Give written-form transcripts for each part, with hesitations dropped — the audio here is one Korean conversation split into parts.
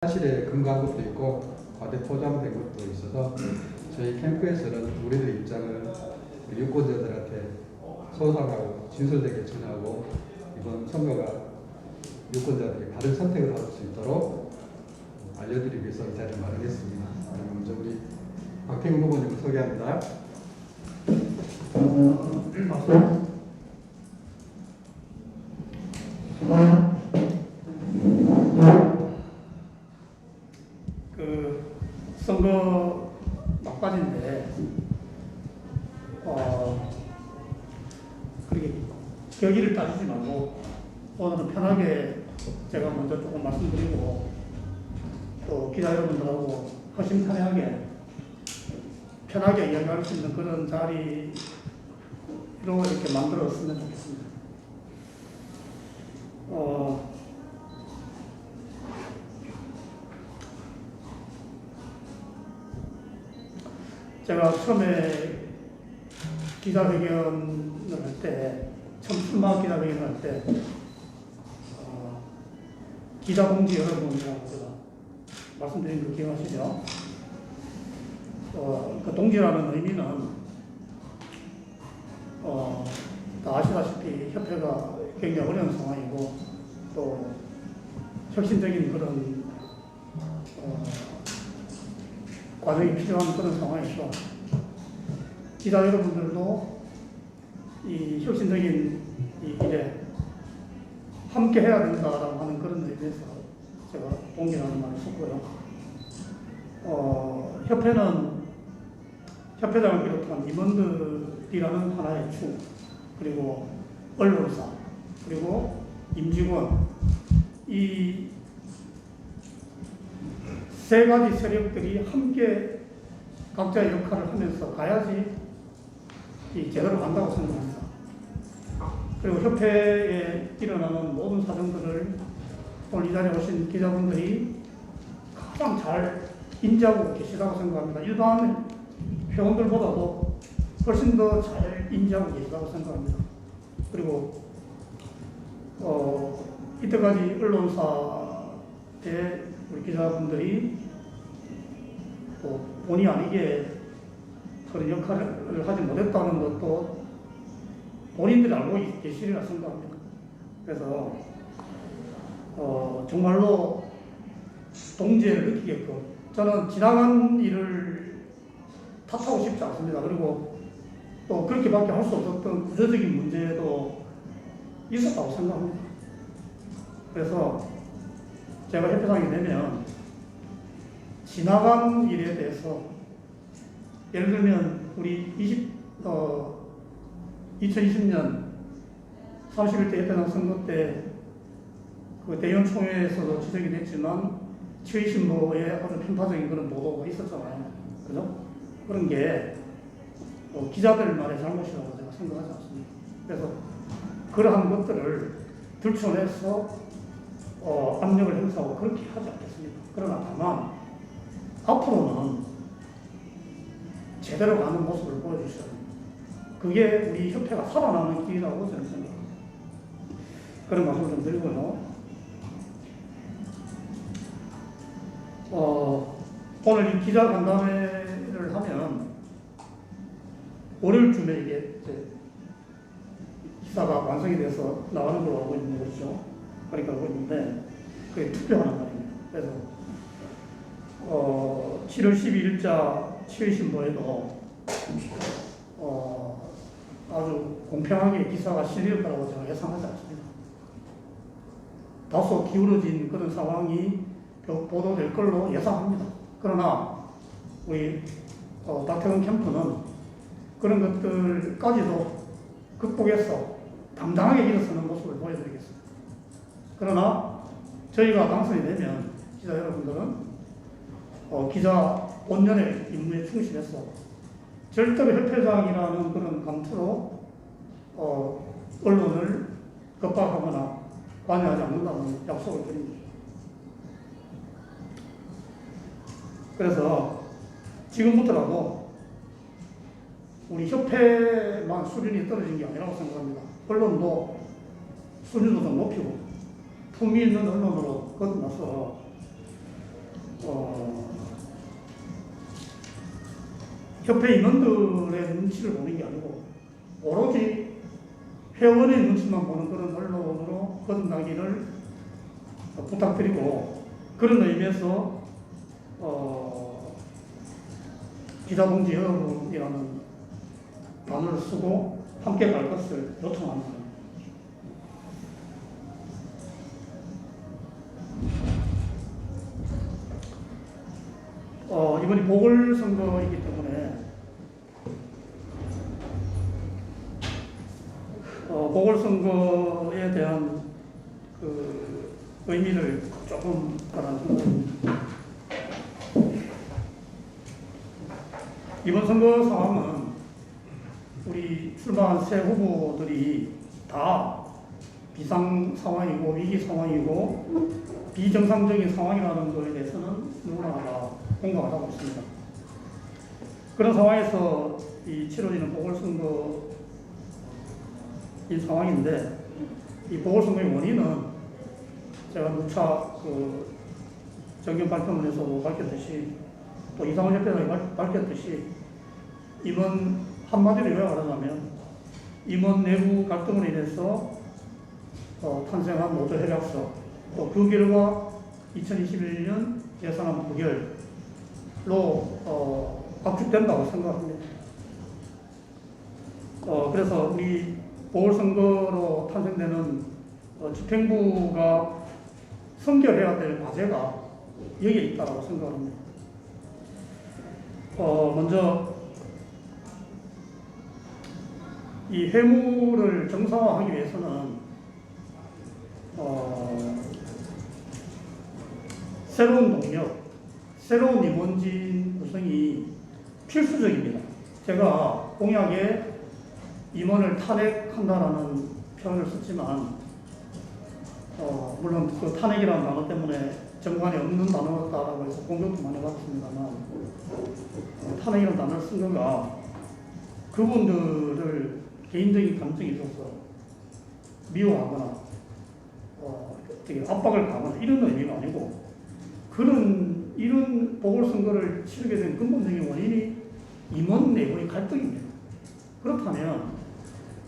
사실에 금간 것도 있고 과대 포장된 것도 있어서 저희 캠프에서는 우리들 입장을 유권자들한테 소상하고 진솔되게 전하고 이번 선거가 유권자들이 바른 선택을 할 수 있도록 알려드리기 위해서 이 자리를 마련했습니다. 먼저 우리 박태근 후보님을 소개합니다. 선거 막바지인데 그렇게 격의를 따지지 말고 오늘은 편하게 제가 먼저 조금 말씀드리고 또 기자 여러분들하고 허심탄회하게 편하게 이야기할 수 있는 그런 자리로 이렇게 만들었으면 좋겠습니다. 제가 처음에 기자회견을 할 때, 처음 출마 기자회견을 할 때, 기자동지 여러분이라고 제가 말씀드린 거 기억하시죠? 그 동지라는 의미는, 다 아시다시피 협회가 굉장히 어려운 상황이고, 또 혁신적인 그런, 과정이 필요한 그런 상황에서 기자 여러분들도 이 혁신적인 이 일에 함께 해야 된다라고 하는 그런 의미에서 제가 동기라는 말을 썼고요. 협회는 협회장을 비롯한 임원들이라는 하나의 축, 그리고 언론사, 그리고 임직원, 이 세 가지 세력들이 함께 각자의 역할을 하면서 가야지 제대로 간다고 생각합니다. 그리고 협회에 일어나는 모든 사정들을 오늘 이 자리에 오신 기자분들이 가장 잘 인지하고 계시다고 생각합니다. 일반 회원들보다도 훨씬 더 잘 인지하고 계시다고 생각합니다. 그리고 이때까지 언론사에 우리 기자분들이 또 본의 아니게 그런 역할을 하지 못했다는 것도 본인들이 알고 계시리라 생각합니다. 그래서 정말로 동지애를 느끼게끔 저는 지나간 일을 탓하고 싶지 않습니다. 그리고 또 그렇게밖에 할 수 없었던 구조적인 문제도 있었다고 생각합니다. 그래서 제가 협회장이 되면 지나간 일에 대해서 예를 들면 우리 2020년 31대 협회장 선거 때 그 대의원 총회에서도 지적이 됐지만 최신보에 아주 편파적인 그런 보도가 있었잖아요. 그죠? 그런 게 기자들만의 잘못이라고 제가 생각하지 않습니다. 그래서 그러한 것들을 들춰내서 압력을 행사하고 그렇게 하지 않겠습니다. 그러나 다만 앞으로는 제대로 가는 모습을 보여주셔야 됩니다. 그게 우리 협회가 살아남는 길이라고 저는 생각합니다. 그런 말씀을 좀 드리고요. 오늘 이 기자 간담회를 하면 월요일쯤에 이게 기사가 완성이 돼서 나가는 걸로 알고 있는 거죠. 그러니까 알고 있는데 그게 투표하는 날입니다. 그래서 7월 12일자 최신보에도 아주 공평하게 기사가 실릴 거라고 제가 예상하지 않습니다. 다소 기울어진 그런 상황이 보도될 걸로 예상합니다. 그러나 우리 박태근 캠프는 그런 것들까지도 극복해서 당당하게 일어서는 모습을 보여드리겠습니다. 그러나 저희가 당선이 되면 기자 여러분들은 기자 본연의 임무에 충실해서 절대로 협회장이라는 그런 감투로 언론을 겁박하거나 관여하지 않는다는 약속을 드립니다. 그래서 지금부터라도 우리 협회만 수준이 떨어진 게 아니라고 생각합니다. 언론도 수준도 좀 높이고 품위 있는 언론으로 거듭나서 협회 임원들의 눈치를 보는 게 아니고 오로지 회원의 눈치만 보는 그런 언론으로 거듭나기를 부탁드리고, 그런 의미에서 기자동지 여러분이라는 단어를 쓰고 함께 갈 것을 요청합니다. 이번이 보궐선거이기 때문에 보궐선거에 대한 그 의미를 조금 다른 생각입니다. 이번 선거 상황은 우리 출마한 새 후보들이 다 비상 상황이고 위기 상황이고 비정상적인 상황이라는 것에 대해서는 누구나 다 공감을 하고 있습니다. 그런 상황에서 이 치러지는 보궐선거인 상황인데, 이 보궐선거의 원인은 제가 누차 그 정견 발표문에서도 밝혔듯이, 또 이상원 협회장이 밝혔듯이, 임원 한마디로 요약하자면 임원 내부 갈등으로 인해서 탄생한 노조 협약서, 또 그 결과 2021년 예산안 부결로 압축된다고 생각합니다. 그래서 우리 보궐선거로 탄생되는 집행부가 선결해야 될 과제가 여기에 있다고 생각합니다. 먼저 이 회무를 정상화하기 위해서는 새로운 동력, 새로운 임원진 구성이 필수적입니다. 제가 공약에 임원을 탄핵한다라는 표현을 썼지만, 물론 그 탄핵이라는 단어 때문에 정관에 없는 단어다라고 해서 공격도 많이 받았습니다만, 탄핵이라는 단어를 쓴 거가 그분들을 개인적인 감정이 있어서 미워하거나 되게 압박을 가하거나 이런 의미가 아니고, 이런 보궐선거를 치르게 된 근본적인 원인이 임원 내부의 갈등입니다. 그렇다면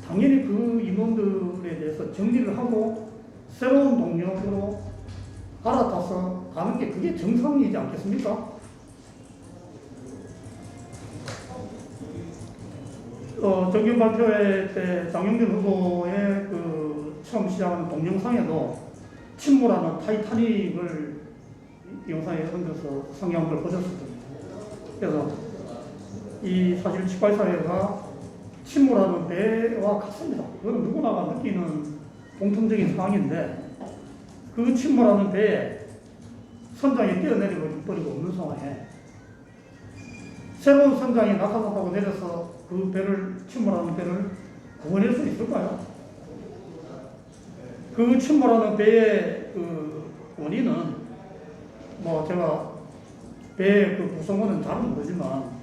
당연히 그 임원들에 대해서 정리를 하고 새로운 동력으로 갈아타서 가는 게 그게 정상이지 않겠습니까? 정견 발표회 때 장영준 후보의 그 처음 시작하는 동영상에도 침몰하는 타이타닉을 영상에 얹어서 성경한 걸 보셨거든요. 그래서 이 사실 치과의사회가 침몰하는 배와 같습니다. 그건 누구나가 느끼는 공통적인 상황인데, 그 침몰하는 배에 선장이 뛰어내리고 버리고 없는 상황에 새로운 선장이 낙하산타고 내려서 그 배를, 침몰하는 배를 구원할 수 있을까요? 그 침몰하는 배의 그 원인은 제가 배의 그 구성원은 잘은 모르지만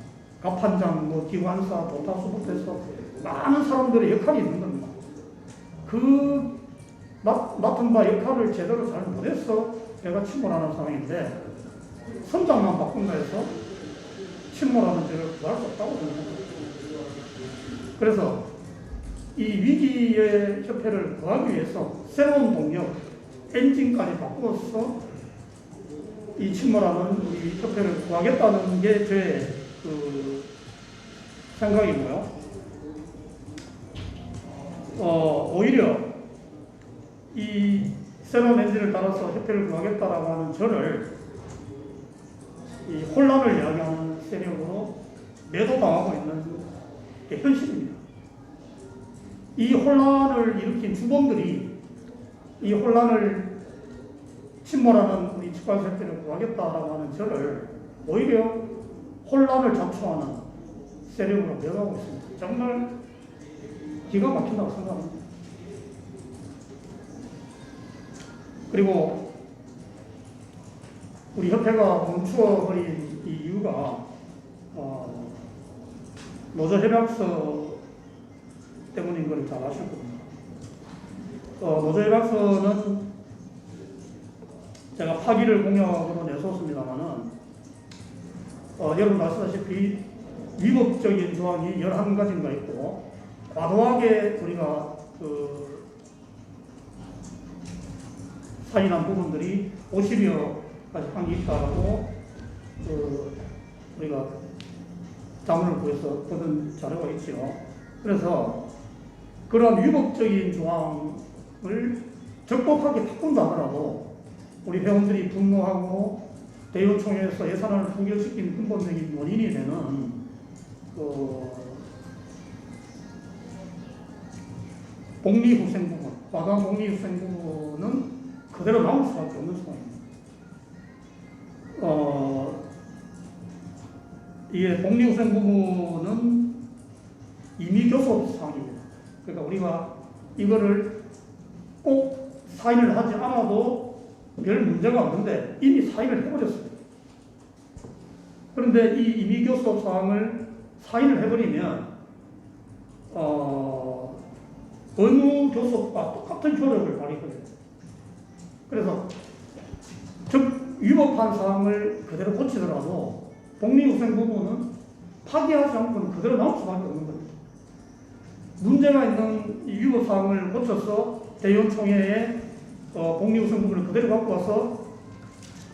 갑판장, 기관사, 도타수부터 해서 많은 사람들의 역할이 있는 겁니다. 그 맡은 바 역할을 제대로 잘 못해서 배가 침몰하는 상황인데, 선장만 바꾼다 해서 침몰하는 배를 구할 수 없다고 생각합니다. 그래서 이 위기의 협회를 구하기 위해서 새로운 동력, 엔진까지 바꾸어서 이 침몰하는 우리 협회를 구하겠다는 게 제 그 생각이고요. 오히려 이 새로운 엔진을 따라서 협회를 구하겠다라고 하는 저를 이 혼란을 이야기하는 세력으로 매도당하고 있는 게 현실입니다. 이 혼란을 일으킨 주범들이 이 혼란을 침몰하는 우리 치과의사협회를 구하겠다라고 하는 저를 오히려 혼란을 자초하는 세력으로 매도하고 있습니다. 정말 기가 막힌다고 생각합니다. 그리고 우리 협회가 멈추어버린 이 이유가 노조협약서 때문인 걸 잘 아실 겁니다. 노조협약서는 제가 파기를 공약으로 내세웠습니다만은 여러분 아시다시피 위법적인 조항이 11가지인가 있고, 과도하게 우리가 사인한 부분들이 50여 가지 항이 있다고 우리가 자문을 구해서 얻은 자료가 있죠. 그래서 그런 위법적인 조항을 적법하게 바꾼다 하더라도 우리 회원들이 분노하고 대의원총회에서 예산을 부결시킨 근본적인 원인이 되는 복리후생 부분, 과도한 복리후생 부분은 그대로 나올 수밖에 없는 상황입니다. 이게 복리후생 부분은 이미 교섭 사항입니다. 그러니까 우리가 이거를 꼭 사인을 하지 않아도 별 문제가 없는데 이미 사인을 해버렸습니다. 그런데 이 임의 교섭 사항을 사인을 해버리면 어느 교섭과 똑같은 효력을 발휘해요. 그래서 즉 위법한 사항을 그대로 고치더라도 복리후생 부분은 파기하지 않고는 그대로 나올 수밖에 없는 겁니다. 문제가 있는 이 위법 사항을 고쳐서 대의원총회에 복리후생 부분을 그대로 갖고 와서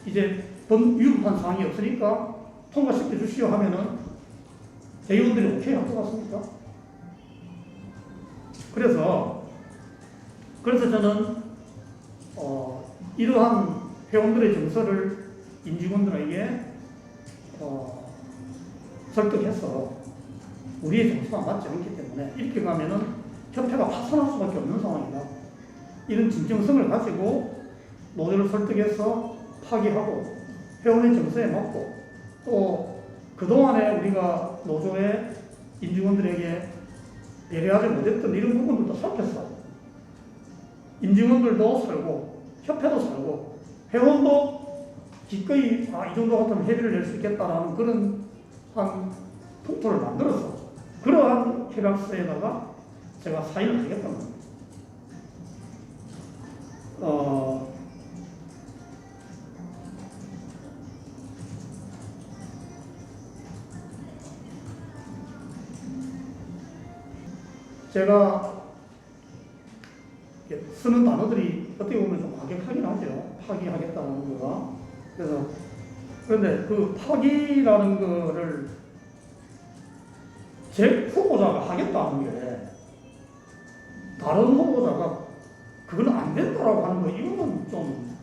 이제 위법한 사항이 없으니까 통과시켜 주시오 하면은 대의원들이 오케이 할 것 같습니까? 그래서 저는 이러한 회원들의 정서를 임직원들에게 설득해서 우리의 정서가 맞지 않기 때문에 이렇게 가면은 협회가 파산할 수밖에 없는 상황이다. 이런 진정성을 가지고 노조를 설득해서 파기하고 회원의 정서에 맞고 또 그동안에 우리가 노조의 임직원들에게 배려하지 못했던 이런 부분들도 살폈어. 임직원들도 살고 협회도 살고 회원도 기꺼이 이 정도 같으면 협의를 낼 수 있겠다라는 그런 한 풍토를 만들어서 그러한 협약서에다가 제가 사인을 하겠다는 겁니다. 제가 쓰는 단어들이 어떻게 보면 좀 과격하긴 하죠. 파기하겠다는 거가. 그런데 그 파기라는 거를 제 후보자가 하겠다는 게 다른 후보자가 그건 안 된다라고 하는 거, 이거는 좀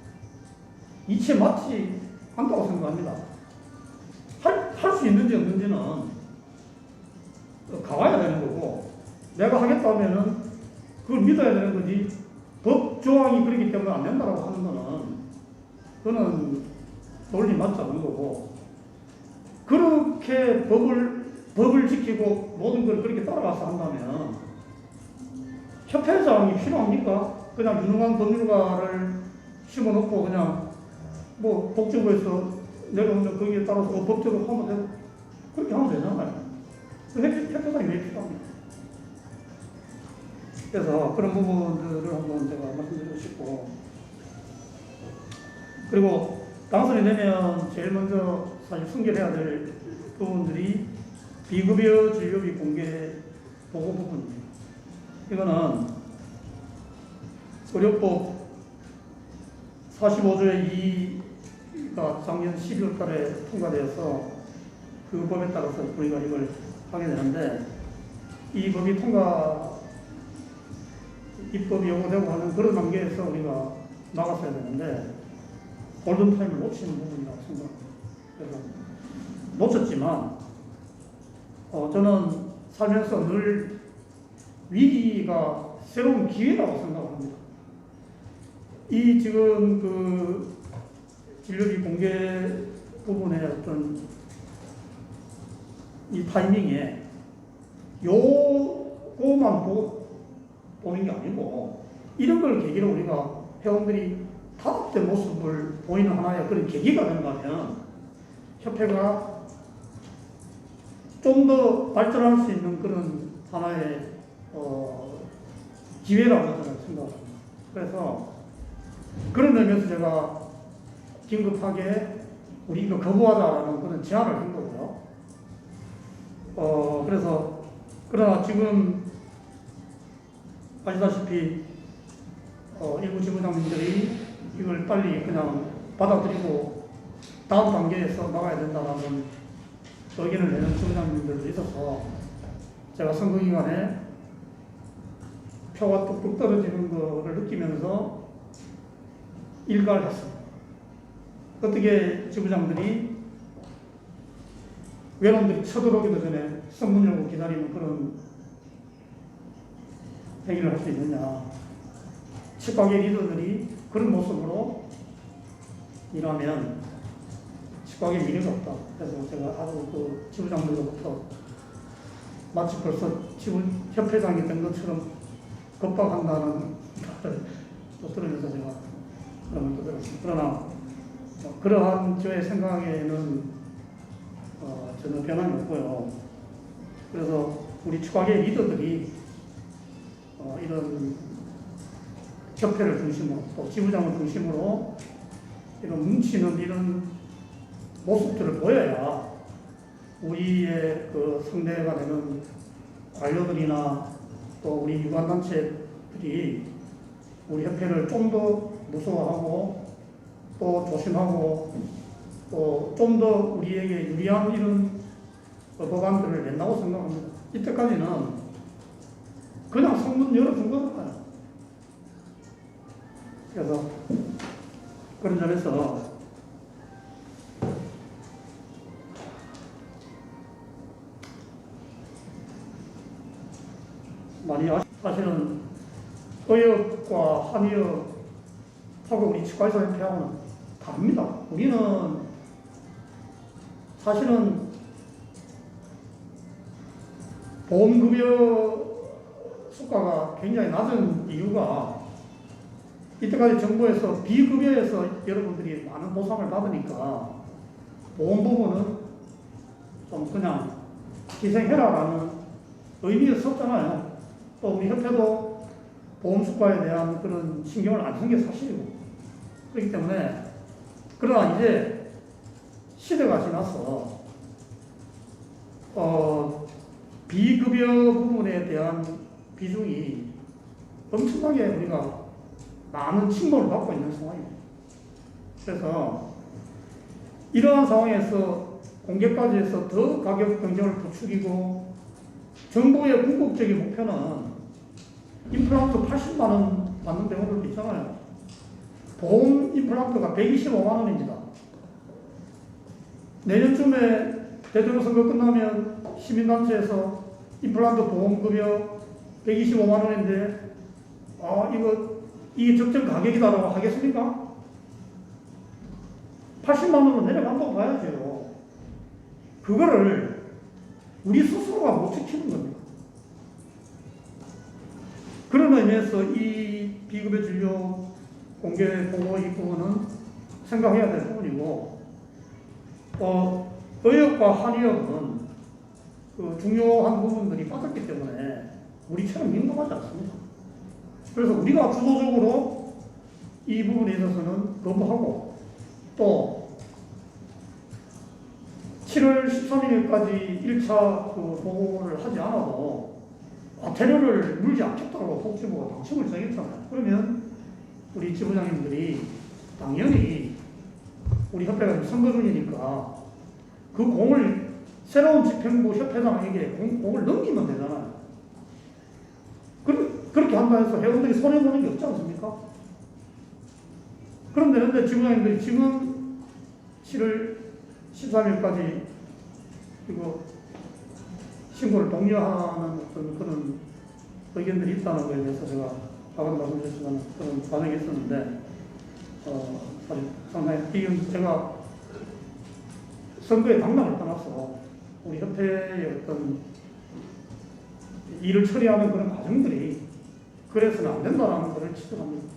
이치에 맞지 않다고 생각합니다. 할 수 있는지 없는지는 가봐야 되는 거고, 내가 하겠다 하면은 그걸 믿어야 되는 거지, 법 조항이 그렇기 때문에 안 된다라고 하는 거는, 그거는 논리 맞지 않는 거고, 그렇게 법을 지키고 모든 걸 그렇게 따라가서 한다면 협회장이 필요합니까? 그냥 유능한 법률가를 심어놓고 그냥 뭐 복지부에서 내려오면 거기에 따라서 법적으로 하면 되고 그렇게 하면 되잖아요. 협회장이 왜 필요합니까? 그래서 그런 부분들을 한번 제가 말씀드리고 싶고, 그리고 당선이 되면 제일 먼저 사실 순결해야 될 부분들이 비급여 진료비 공개 보고 부분입니다. 이거는 의료법 45조의 2가 작년 12월 달에 통과되어서 그 법에 따라서 우리가 이걸 하게 되는데, 이 법이 입법이 요구되고 하는 그런 단계에서 우리가 나갔어야 되는데 골든타임을 놓치는 부분이라고 생각합니다. 그래서 놓쳤지만 저는 살면서 늘 위기가 새로운 기회라고 생각합니다. 이 지금 그 진료비 공개 부분의 어떤 이 타이밍에 요거만 보는 게 아니고, 이런 걸 계기로 우리가 회원들이 단합된 모습을 보이는 하나의 그런 계기가 된다면 협회가 좀 더 발전할 수 있는 그런 하나의 기회라고 저는 생각합니다. 그래서 그런 의미에서 제가 긴급하게 우리 이거 거부하자라는 그런 제안을 한 거고요. 그러나 지금 아시다시피 일부 지부장님들이 이걸 빨리 그냥 받아들이고 다음 단계에서 나가야 된다는 의견을 내는 지부장님들도 있어서 제가 선거기간에 표가 뚝뚝 떨어지는 것을 느끼면서 일가를 했습니다. 어떻게 지부장들이 외놈들이 쳐들어오기도 전에 선문 열고 기다리는 그런 행위를 할 수 있느냐. 치과계 리더들이 그런 모습으로 일하면 치과계 미래가 없다. 그래서 제가 아주 그 지부장들로부터 마치 벌써 지부협회장이 된 것처럼 겁박한다는 말을 또 들으면서 제가 그런 걸 들었습니다. 그러나 그러한 저의 생각에는 전혀 변함이 없고요. 그래서 우리 치과계 리더들이 이런 협회를 중심으로 또 지부장을 중심으로 이런 뭉치는 이런 모습들을 보여야 우리의 그 상대가 되는 관료들이나 또 우리 유관단체들이 우리 협회를 좀 더 무서워하고 또 조심하고 또 좀 더 우리에게 유리한 이런 법안들을 낸다고 생각합니다. 이때까지는 그냥 성문 열어준 거잖아요. 그래서 그런 점에서 많이 사실은 의협과 한의협하고 우리 치과의사협회하고는 다릅니다. 우리는 사실은 보험급여 수가가 굉장히 낮은 이유가 이때까지 정부에서 비급여에서 여러분들이 많은 보상을 받으니까 보험 부분은 좀 그냥 희생해라라는 의미가 섰잖아요. 또 우리 협회도 보험 수가에 대한 그런 신경을 안 쓴 게 사실이고 그렇기 때문에 그러나 이제 시대가 지나서 비급여 부분에 대한 비중이 엄청나게 우리가 많은 침몰을 받고 있는 상황입니다. 그래서 이러한 상황에서 공개까지 해서 더 가격 경쟁을 부추기고 정부의 궁극적인 목표는 임플란트 80만 원 받는 병원들도 있잖아요. 보험 임플란트가 125만 원입니다. 내년쯤에 대통령 선거 끝나면 시민단체에서 임플란트 보험급여 125만 원인데 이게 적정 가격이다라고 하겠습니까? 80만 원으로 내려간다고 봐야죠. 그거를 우리 스스로가 못 지키는 겁니다. 그런 의미에서 이 비급여 진료 공개 보고 이 부분은 생각해야 될 부분이고, 의협과 한의협은 그 중요한 부분들이 빠졌기 때문에 우리처럼 민감하지 않습니다. 그래서 우리가 주도적으로 이 부분에 있어서는 거부하고 또 7월 13일까지 1차 그 보고를 하지 않아도 과태료를 물지 않겠다고 복지부가 방침을 정했잖아요. 그러면 우리 지부장님들이 당연히 우리 협회가 선거 중이니까 그 공을 새로운 집행부 협회장에게 공을 넘기면 되잖아요. 그렇게 한다 해서 회원들이 손해보는 게 없지 않습니까? 그런데 지부장님들이 지금 7월 13일까지 이거 신고를 독려하는 어떤 그런 의견들이 있다는 거에 대해서 제가 아까도 말씀드렸지만 그런 반응이 있었는데, 사실 상당히 이건 제가 선거의 당락을 떠나서 우리 협회의 어떤 일을 처리하는 그런 과정들이 그래서는 안 된다는 것을 지적합니다.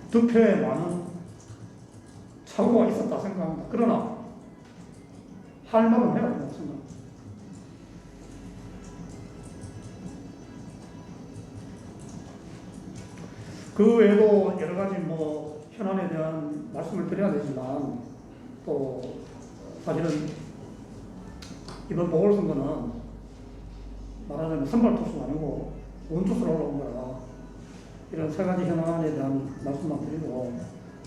득표에 많은 착오가 있었다 생각합니다. 그러나 할 말은 해야 된다고 생각합니다. 그 외에도 여러 가지 현안에 대한 말씀을 드려야 되지만 또 사실은 이번 보궐선거는 말하자면 선발 투수가 아니고 원투수로 올라온 거라 이런 세 가지 현안에 대한 말씀만 드리고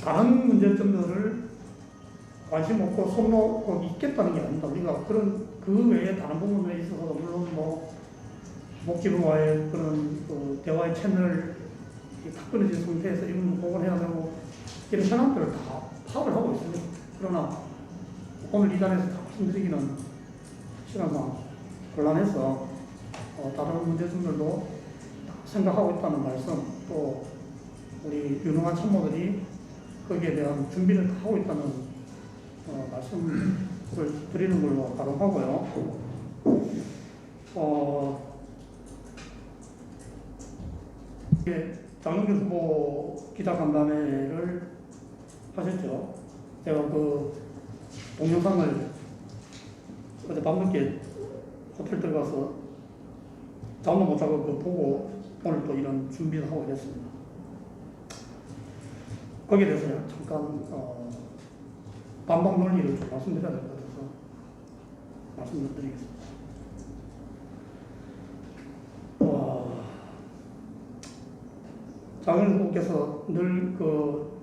다른 문제점들을 관심 없고 손 놓고 있겠다는 게 아닙니다. 우리가 그 외에 다른 부분에 있어서도 물론 뭐 복지부와의 그런 그 대화의 채널을 탁 끊어진 상태에서 이런 복원해야 되고 이런 현안들을 다 파악을 하고 있습니다. 그러나 오늘 이 자리에서 다 말씀드리기는 시간상 곤란해서 다른 문제점들도 생각하고 있다는 말씀, 또 우리 유능한 참모들이 거기에 대한 준비를 다 하고 있다는 말씀을 드리는 걸로 가름하고요. 장영준 후보 기자간담회를 하셨죠. 제가 그 동영상을 어제 밤늦게 호텔 들어가서 잠도 못 자고 그 보고 오늘 또 이런 준비를 하고 이랬습니다. 거기에 대해서 잠깐 반박 논리를 좀 말씀드려야 될 것 같아서 말씀을 드리겠습니다. 장현 후보께서 늘 그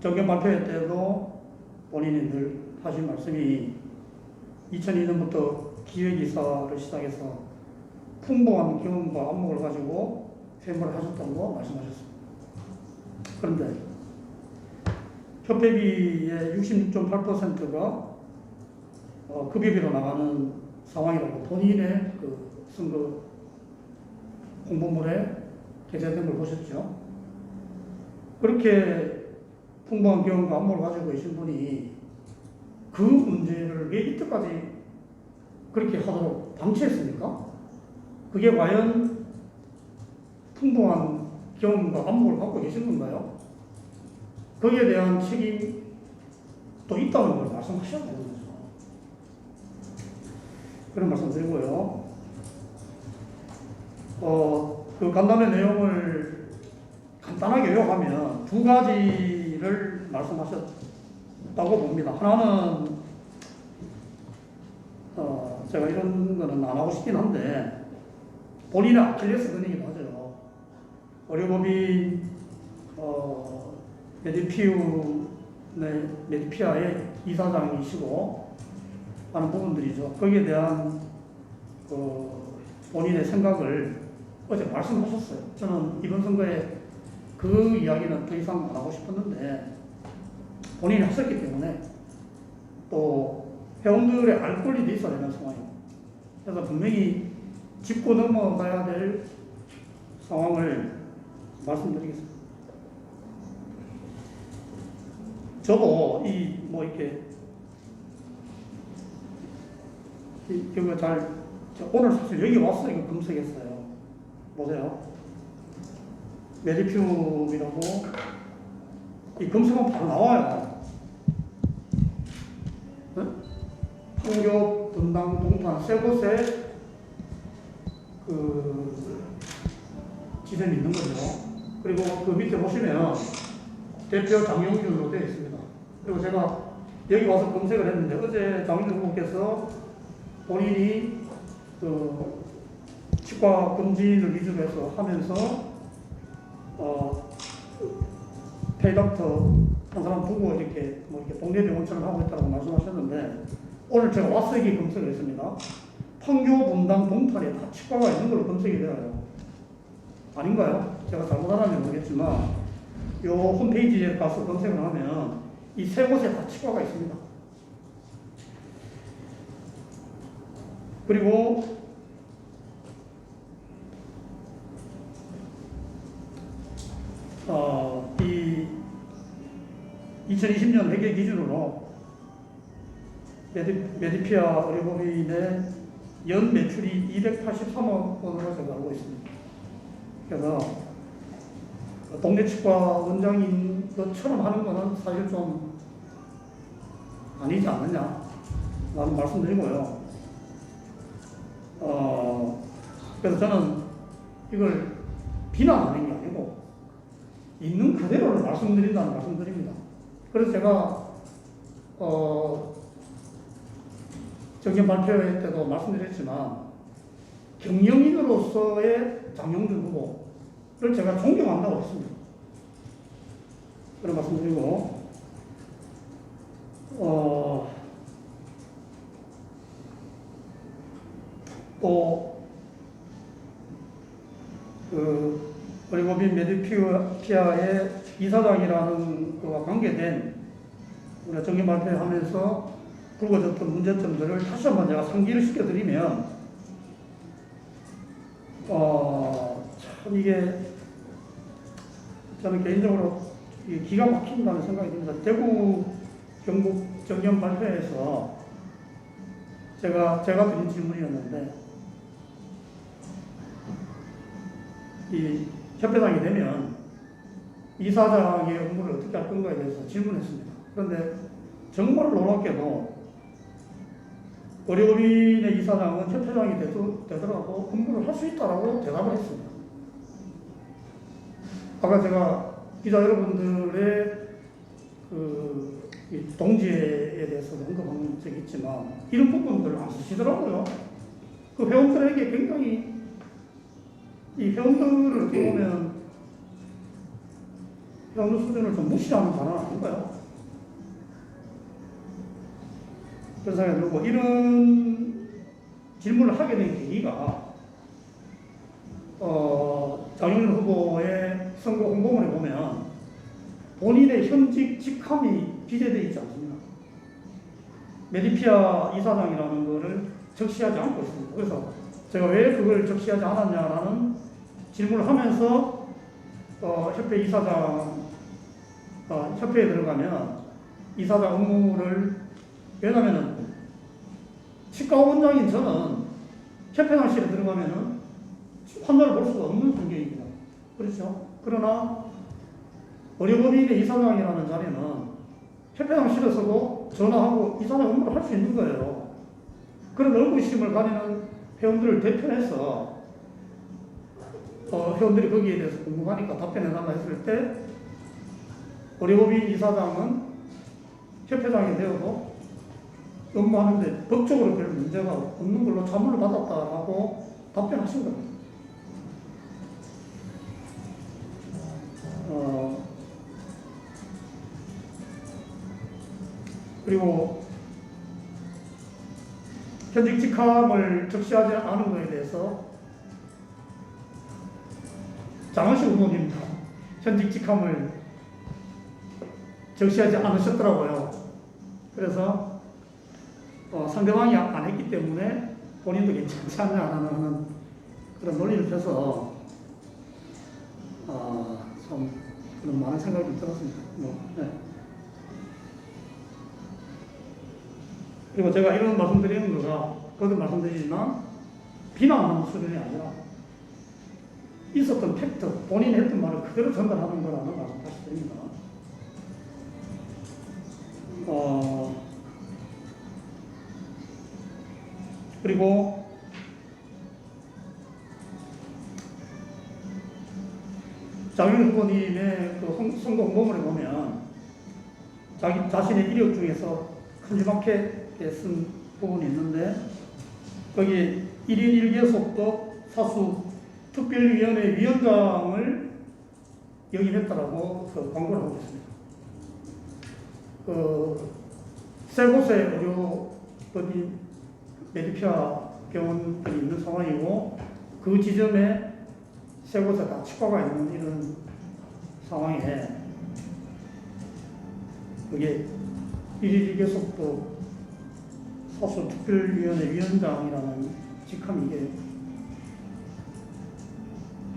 정견 발표회 때도 본인이 늘 하신 말씀이 2002년부터 기획이사를 시작해서 풍부한 경험과 안목을 가지고 회무를 하셨다고 말씀하셨습니다. 그런데 협회비의 66.8%가 급여비로 나가는 상황이라고 본인의 그 선거 홍보물에 게재된 걸 보셨죠? 그렇게 풍부한 경험과 안목을 가지고 계신 분이 그 문제를 왜 이때까지 그렇게 하도록 방치했습니까? 그게 과연 풍부한 경험과 안목을 갖고 계신 건가요? 거기에 대한 책임도 있다는 걸 말씀하셔야 되는 거죠. 그런 말씀 드리고요. 그 간담회 내용을 간단하게 요약하면 두 가지를 말씀하셨다고 봅니다. 하나는 제가 이런 거는 안 하고 싶긴 한데 본인의 아킬레스 건이기도 하죠. 의료법인 메디피아의 이사장이시고 하는 부분들이죠. 거기에 대한 본인의 생각을 어제 말씀하셨어요. 저는 이번 선거에 그 이야기는 더 이상 안 하고 싶었는데 본인이 하셨기 때문에 또 회원들의 알 권리도 있어야 되는 상황이에요. 그래서 분명히 짚고 넘어가야 될 상황을 말씀드리겠습니다. 저도 오늘 사실 여기 와서 이거 검색했어요. 보세요. 메디퓨이라고 이 검색하면 바로 나와요. 네? 판교, 분당, 동탄 세 곳에 그 지점이 있는 거죠. 그리고 그 밑에 보시면 대표 장영준으로 되어 있습니다. 그리고 제가 여기 와서 검색을 했는데 어제 장영준 후보께서 본인이 그 치과 검진을 위주로 해서 하면서 페이닥터 한 사람 두고 이렇게 동네 병원처럼 하고 있다고 말씀하셨는데 오늘 제가 와서 여기 검색을 했습니다. 판교, 분당, 동탄에 다 치과가 있는 걸로 검색이 되어요. 아닌가요? 제가 잘못하면 모르겠지만 요 홈페이지에 가서 검색을 하면 이 세 곳에 다 치과가 있습니다. 그리고 이 2020년 회계 기준으로 메디피아 의료법인의 연 매출이 283억 원으로 제가 알고 있습니다. 그래서 동네 치과 원장인 것처럼 하는 거는 사실 좀 아니지 않느냐 라는 말씀드리고요. 그래서 저는 이걸 비난하는 게 아니고 있는 그대로를 말씀드린다는 말씀드립니다. 그래서 제가 정견 발표회 때도 말씀드렸지만 경영인으로서의 장영준 후보를 제가 존경한다고 했습니다. 그런 말씀드리고 또 어리고비 메디피아의 이사장이라는 그와 관계된 우리가 정견 발표하면서 불거졌던 문제점들을 다시 한번 제가 상기를 시켜드리면 참 이게 저는 개인적으로 이게 기가 막힌다는 생각이 듭니다. 대구 경북 정견 발표에서 제가 드린 질문이었는데 이 협회장이 되면 이사장의 업무를 어떻게 할 건가에 대해서 질문했습니다. 그런데 정말 놀랍게도 의료법인의 이사장은 협회장이 되더라도 업무를 할 수 있다라고 대답을 했습니다. 아까 제가 기자 여러분들의 이 동지에 대해서도 언급한 적이 있지만 이런 부분들을 안 쓰시더라고요. 그 회원들에게 굉장히 이 회원들을 어떻게 보면 회원들 수준을 좀 무시하는 발언 아닌가요? 그런 생각이 들고 이런 질문을 하게 된 계기가 장영준 후보의 선거 홍보문에 보면 본인의 현직 직함이 기재되어 있지 않습니다. 메디피아 이사장이라는 것을 적시하지 않고 있습니다. 그래서 제가 왜 그걸 적시하지 않았냐라는 질문을 하면서 협회 이사장 협회에 들어가면 이사장 업무를 왜냐하면 치과 원장인 저는 협회장실에 들어가면은 환자를 볼 수가 없는 환경입니다. 그렇죠? 그러나 의료법인의 이사장이라는 자리는 협회장실에서도 전화하고 이사장 업무를 할 수 있는 거예요. 그런 의구심을 가지는 회원들을 대표해서 회원들이 거기에 대해서 궁금하니까 답변해달라 했을 때 의료법인 이사장은 협회장이 되어도 업무하는데 법적으로 별 문제가 없는 걸로 자문을 받았다라고 답변하신 겁니다. 그리고 현직 직함을 적시하지 않은 것에 대해서 장원식 후보님도 현직 직함을 적시하지 않으셨더라고요. 그래서 상대방이 안 했기 때문에 본인도 괜찮지 않냐는 그런 논리를 펴서 참 그런 많은 생각이 들었습니다. 네. 그리고 제가 이런 말씀드리는 거가 거듭 말씀드리지만 비난하는 수준이 아니라 있었던 팩트, 본인이 했던 말을 그대로 전달하는 거라는 말씀 다시 드립니다. 그리고 장윤 후보님의 그 선거 홍보문에 보면 자신의 이력 중에서 큼지막하게 쓴 부분이 있는데 거기 1인 1개소법 사수 특별위원회 위원장을 역임했다라고 그 광고를 하고 있습니다. 세 곳의 의료법인 메디피아 병원들이 있는 상황이고 그 지점에 세 곳에 다 치과가 있는 이런 상황에 그게 1일 1개소법 사수 특별위원회 위원장이라는 직함이 이게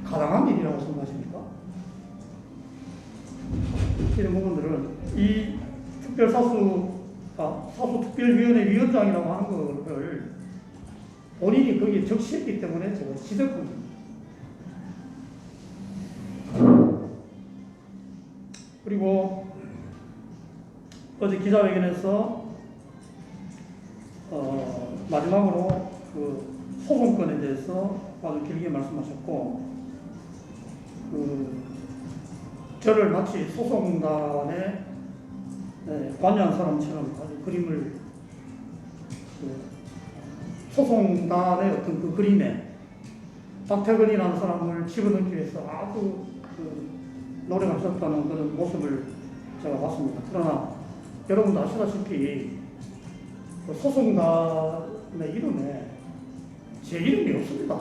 가당한 일이라고 생각하십니까? 이런 부분들은 이 사수 특별위원회 위원장이라고 하는 것을 본인이 거기에 적시했기 때문에 제가 지적한 겁니다. 그리고 어제 기자회견에서 마지막으로 그 소송권에 대해서 아주 길게 말씀하셨고 저를 마치 소송단에 관여한 사람처럼 아주 그림을 소송단의 어떤 그 그림에 박태근이라는 사람을 집어넣기 위해서 아주 노력하셨다는 그런 모습을 제가 봤습니다. 그러나 여러분도 아시다시피 그 소송단의 이름에 제 이름이 없습니다.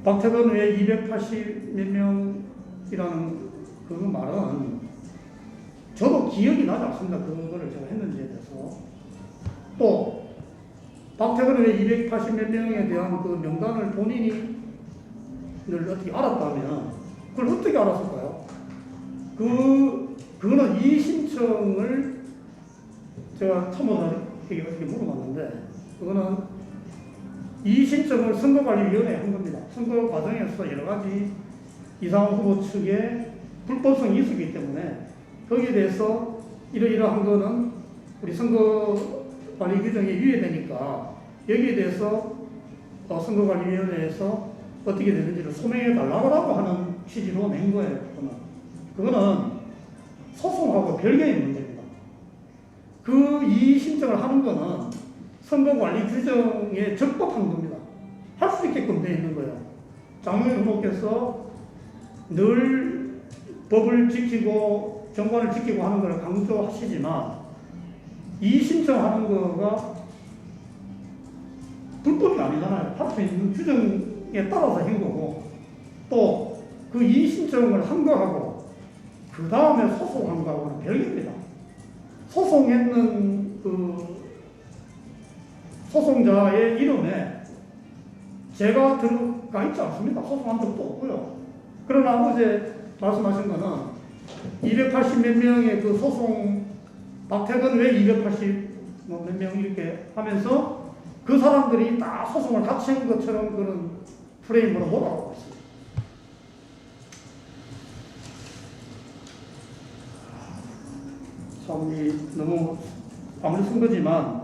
박태근 외 280 몇 명이라는 그 말은 저도 기억이 나지 않습니다. 그거를 제가 했는지에 대해서. 또 박태근 외 280 몇 명에 대한 그 명단을 본인이 어떻게 알았다면 그걸 어떻게 알았을까요? 그거는 이 신청을 제가 참모장에게 어떻게 물어봤는데 그거는 이 신청을 선거관리위원회에 한 겁니다. 선거 과정에서 여러 가지 이상호 후보 측의 불법성이 있었기 때문에 거기에 대해서 이러이러한 거는 우리 선거관리 규정에 위배되니까 여기에 대해서 선거관리위원회에서 어떻게 되는지를 소명해 달라고 하는 취지로 낸 거예요. 그거는 소송하고 별개의 문제입니다. 이 신청을 하는 거는 선거관리 규정에 적법한 겁니다. 할 수 있게끔 되어 있는 거예요. 장로인 후보께서 늘 법을 지키고 정관을 지키고 하는 걸 강조하시지만 이 신청하는 거가 불법이 아니잖아요. 할 수 있는 규정에 따라서 한 거고 또 그 이 신청을 한 거하고 그 다음에 소송한 거하고는 별개입니다. 소송했는 그 소송자의 이름에 제가 들어가 있지 않습니다. 소송한 적도 없고요. 그러나 어제 말씀하신 거는 280 몇 명의 그 소송, 박태근 왜 280 몇 명 이렇게 하면서 그 사람들이 다 소송을 같이 한 것처럼 그런 프레임으로 몰아가고 있습니다. 참, 너무 아무리 선거지만,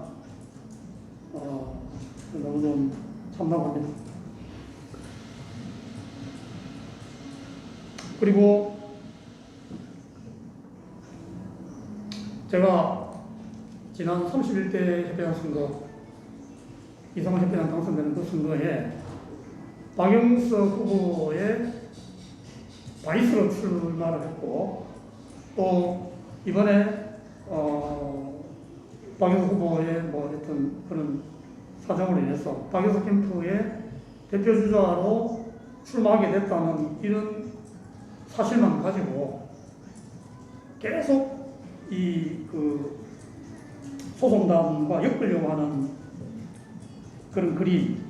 너무 좀 참담합니다. 그리고 제가 지난 31대 협회장 선거, 이상원 협회장 당선되는 그 선거에 박영석 후보의 바이스로 출마를 했고, 또 이번에 박영석 후보의 뭐 어떤 그런 사정으로 인해서 박영석 캠프의 대표주자로 출마하게 됐다는 이런 사실만 가지고 계속 그 소송단과 엮으려고 하는 그런 그림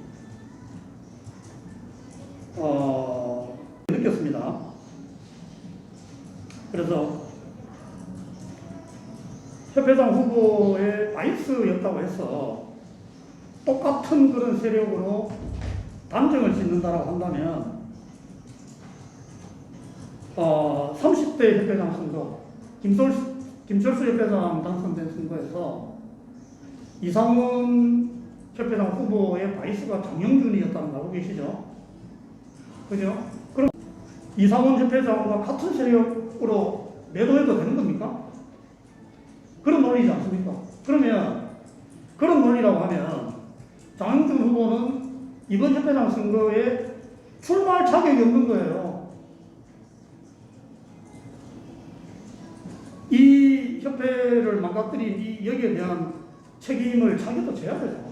느꼈습니다. 그래서 협회장 후보의 바이스였다고 해서 똑같은 그런 세력으로 단정을 짓는다라고 한다면 30대 협회장 선거, 김철수 협회장 당선된 선거에서 이상원 협회장 후보의 바이스가 장영준이었다는 거 알고 계시죠? 그죠? 그럼 이상원 협회장과 같은 세력으로 매도해도 되는 겁니까? 그런 논리지 않습니까? 그러면 그런 논리라고 하면 장영준 후보는 이번 협회장 선거에 출마할 자격이 없는 거예요. 이 협회를 망가뜨린 이 여기에 대한 책임을 자기도 져야 되죠.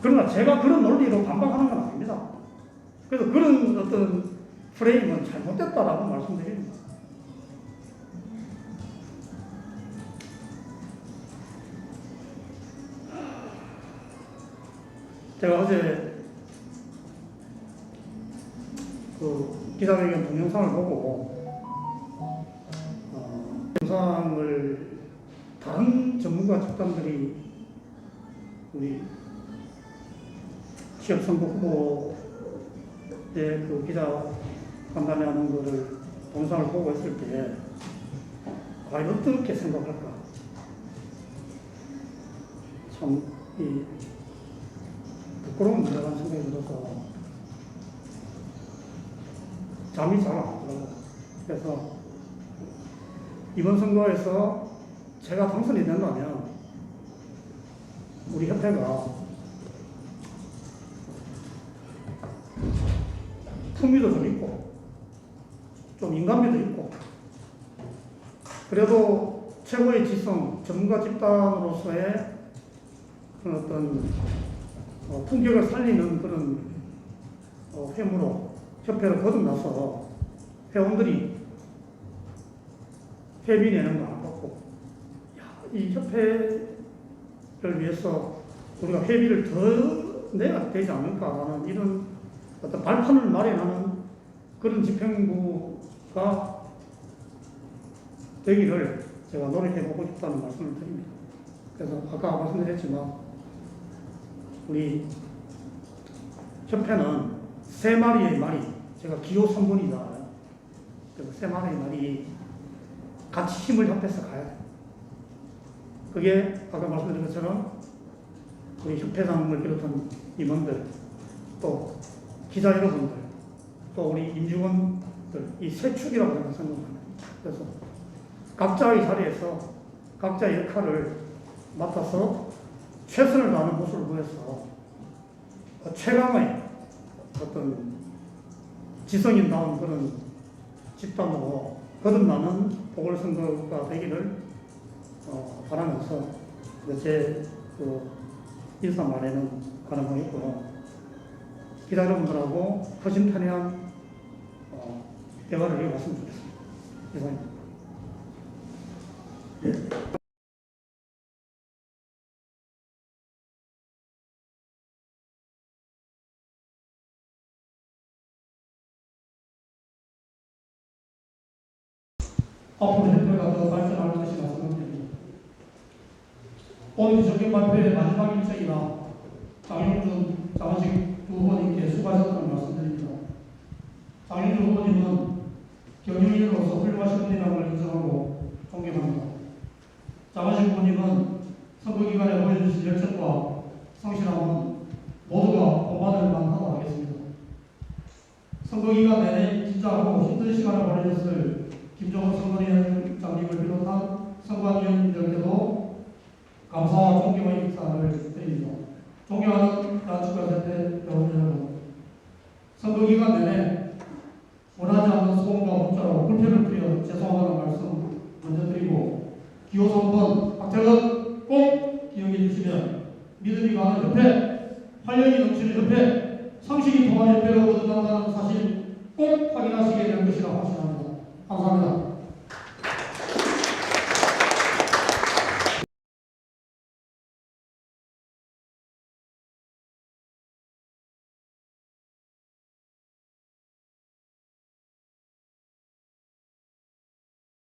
그러나 제가 그런 논리로 반박하는 건 아닙니다. 그래서 그런 어떤 프레임은 잘못됐다라고 말씀드립니다. 제가 어제 그 기자회견 동영상을 보고 영상을 다른 전문가 집단들이 우리 지역선거 후보의 그 기자 간담회 하는 거를 동영상을 보고 있을 때 과연 어떻게 생각할까? 참 부끄러운 문제라는 생각이 들어서 잠이 잘 안 들어요. 그래서 이번 선거에서 제가 당선이 된다면 우리 협회가 품위도 좀 있고 좀 인간미도 있고 그래도 최고의 지성 전문가 집단으로서의 그런 어떤 품격을 살리는 그런 회무로 협회를 거듭나서 회원들이 회비 내는 거 안 받고 이 협회를 위해서 우리가 회비를 더 내야 되지 않을까라는 이런 어떤 발판을 마련하는 그런 집행부가 되기를 제가 노력해보고 싶다는 말씀을 드립니다. 그래서 아까 말씀드렸지만 우리 협회는 세 마리의 말이 제가 기호 3번이다. 그래서 세 마리의 말이 같이 힘을 합해서 가야 돼요. 그게 아까 말씀드린 것처럼 우리 협회장을 비롯한 임원들 또 기자 여러분들 또 우리 임직원들 이 세 축이라고 저는 생각합니다. 그래서 각자의 자리에서 각자의 역할을 맡아서 최선을 다하는 모습을 보여서 최강의 어떤 지성인다운 그런 집단으로 거듭나는 보궐선거가 되기를 바라면서 제 인사 말에는 가능하겠고요. 기자 여러분들하고 허심탄회한 대화를 이어갔으면 좋겠습니다. 이상입니다. 앞으로 협회가 더 발전할 것이라 생각됩니다. 오늘 정경 발표의 마지막 일정이라 장영준, 장원식 두 후보님께 수고하셨다는 말씀드립니다. 장영준 후보님은 경영인으로서 훌륭하신 분이라는 걸 인정하고 존경합니다. 장원식 후보님은 선거기간에 보여주신 열정과 성실함은 모두가 본받을 만하다고 하겠습니다. 선거기간 내내 긴장하고 힘든 시간을 보내셨을 김종원 선거위원장님을 비롯한 선관위원님들께도 감사와 존경의 인사를 드립니다. 존경하는 야축가센터 여러분 여러분, 선거기간 내내 원하지 않는 소음과 문자로 불편을 드려 죄송하다는 말씀 먼저 드리고 기호 3번 박태근 꼭 기억해 주시면 믿음이 가는 협회, 활력이 넘치는 협회, 상식이 통하는 협회로 거듭난다는 사실 꼭 확인하시게 될 것이라 확신합니다. 감사합니다.